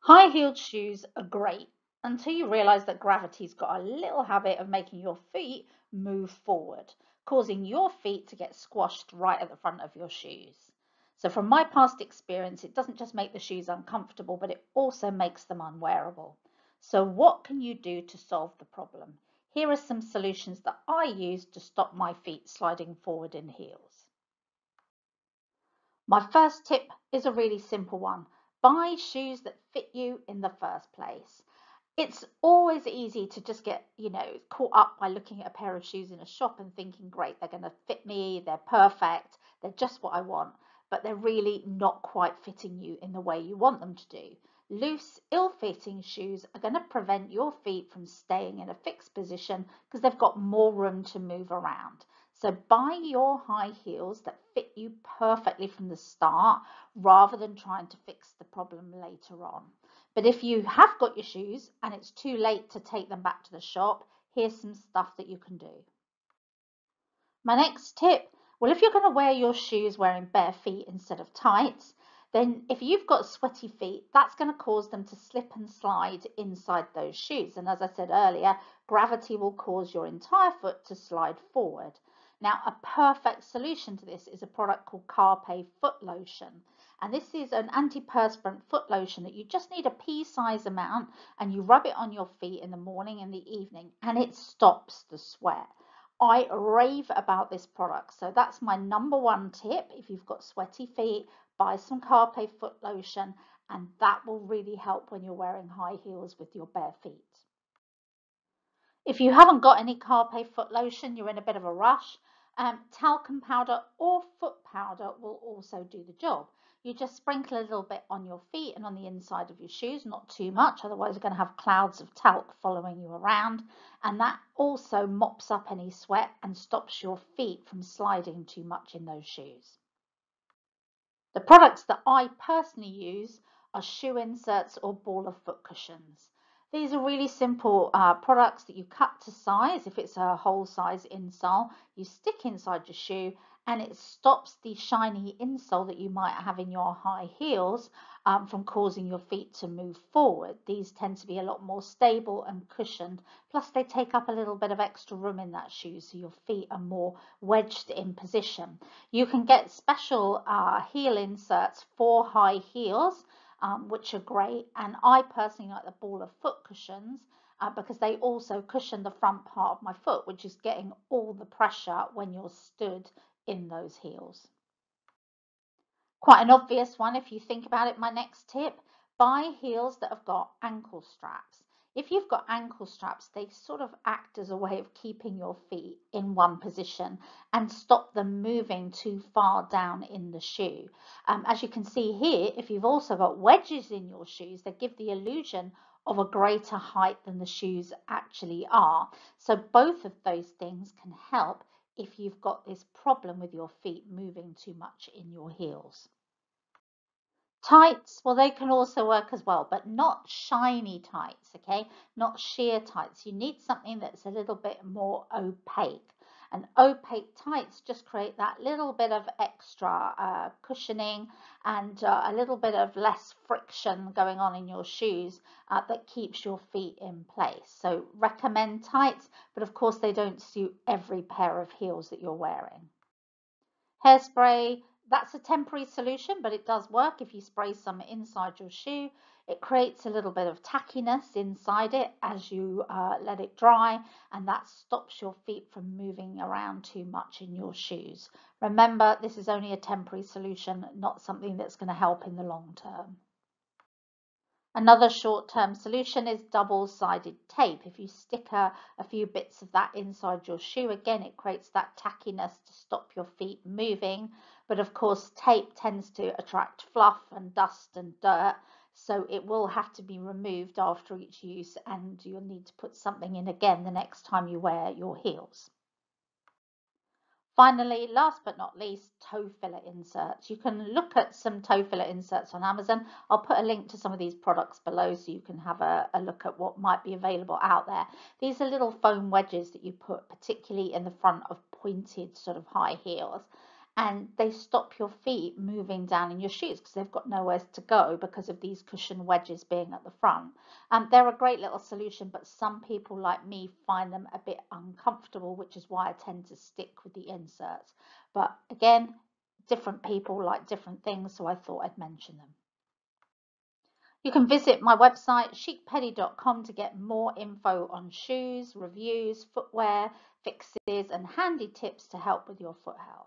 High-heeled shoes are great until you realize that gravity's got a little habit of making your feet move forward, causing your feet to get squashed right at the front of your shoes. So from my past experience, it doesn't just make the shoes uncomfortable, but it also makes them unwearable. So what can you do to solve the problem? Here are some solutions that I use to stop my feet sliding forward in heels. My first tip is a really simple one. Buy shoes that fit you in the first place. It's always easy to just get, caught up by looking at a pair of shoes in a shop and thinking, great, they're going to fit me, they're perfect, they're just what I want, but they're really not quite fitting you in the way you want them to do. Loose, ill-fitting shoes are going to prevent your feet from staying in a fixed position because they've got more room to move around. So buy your high heels that fit you perfectly from the start rather than trying to fix the problem later on. But if you have got your shoes and it's too late to take them back to the shop, here's some stuff that you can do. My next tip, well, if you're going to wear your shoes wearing bare feet instead of tights, then if you've got sweaty feet, that's going to cause them to slip and slide inside those shoes. And as I said earlier, gravity will cause your entire foot to slide forward. Now, a perfect solution to this is a product called Carpe Foot Lotion. And this is an antiperspirant foot lotion that you just need a pea-size amount and you rub it on your feet in the morning and the evening and it stops the sweat. I rave about this product. So that's my number one tip. If you've got sweaty feet, buy some Carpe foot lotion and that will really help when you're wearing high heels with your bare feet. If you haven't got any Carpe foot lotion, you're in a bit of a rush, talcum powder or foot powder will also do the job. You just sprinkle a little bit on your feet and on the inside of your shoes, not too much, otherwise you're going to have clouds of talc following you around. And that also mops up any sweat and stops your feet from sliding too much in those shoes. The products that I personally use are shoe inserts or ball of foot cushions. These are really simple products that you cut to size. If it's a whole size insole, you stick inside your shoe and it stops the shiny insole that you might have in your high heels from causing your feet to move forward. These tend to be a lot more stable and cushioned. Plus they take up a little bit of extra room in that shoe so your feet are more wedged in position. You can get special heel inserts for high heels, which are great. And I personally like the ball of foot cushions because they also cushion the front part of my foot, which is getting all the pressure when you're stood in those heels. Quite an obvious one if you think about it, my next tip, buy heels that have got ankle straps. If you've got ankle straps, they sort of act as a way of keeping your feet in one position and stop them moving too far down in the shoe. As you can see here, if you've also got wedges in your shoes, they give the illusion of a greater height than the shoes actually are. So both of those things can help if you've got this problem with your feet moving too much in your heels. Tights, well, they can also work as well, but not shiny tights, okay? Not sheer tights. You need something that's a little bit more opaque. And opaque tights just create that little bit of extra cushioning and a little bit of less friction going on in your shoes that keeps your feet in place. So recommend tights, but of course they don't suit every pair of heels that you're wearing. Hairspray, that's a temporary solution, but it does work if you spray some inside your shoe. It creates a little bit of tackiness inside it as you let it dry, and that stops your feet from moving around too much in your shoes. Remember, this is only a temporary solution, not something that's going to help in the long term. Another short-term solution is double-sided tape. If you stick a few bits of that inside your shoe, again, it creates that tackiness to stop your feet moving. But of course, tape tends to attract fluff and dust and dirt, so it will have to be removed after each use, and you'll need to put something in again the next time you wear your heels. Finally, last but not least, toe filler inserts. You can look at some toe filler inserts on Amazon. I'll put a link to some of these products below so you can have a look at what might be available out there. These are little foam wedges that you put particularly in the front of pointed sort of high heels. and they stop your feet moving down in your shoes because they've got nowhere to go because of these cushion wedges being at the front. They're a great little solution, but some people like me find them a bit uncomfortable, which is why I tend to stick with the inserts. But again, different people like different things, so I thought I'd mention them. You can visit my website chicpedi.com to get more info on shoes, reviews, footwear, fixes, and handy tips to help with your foot health.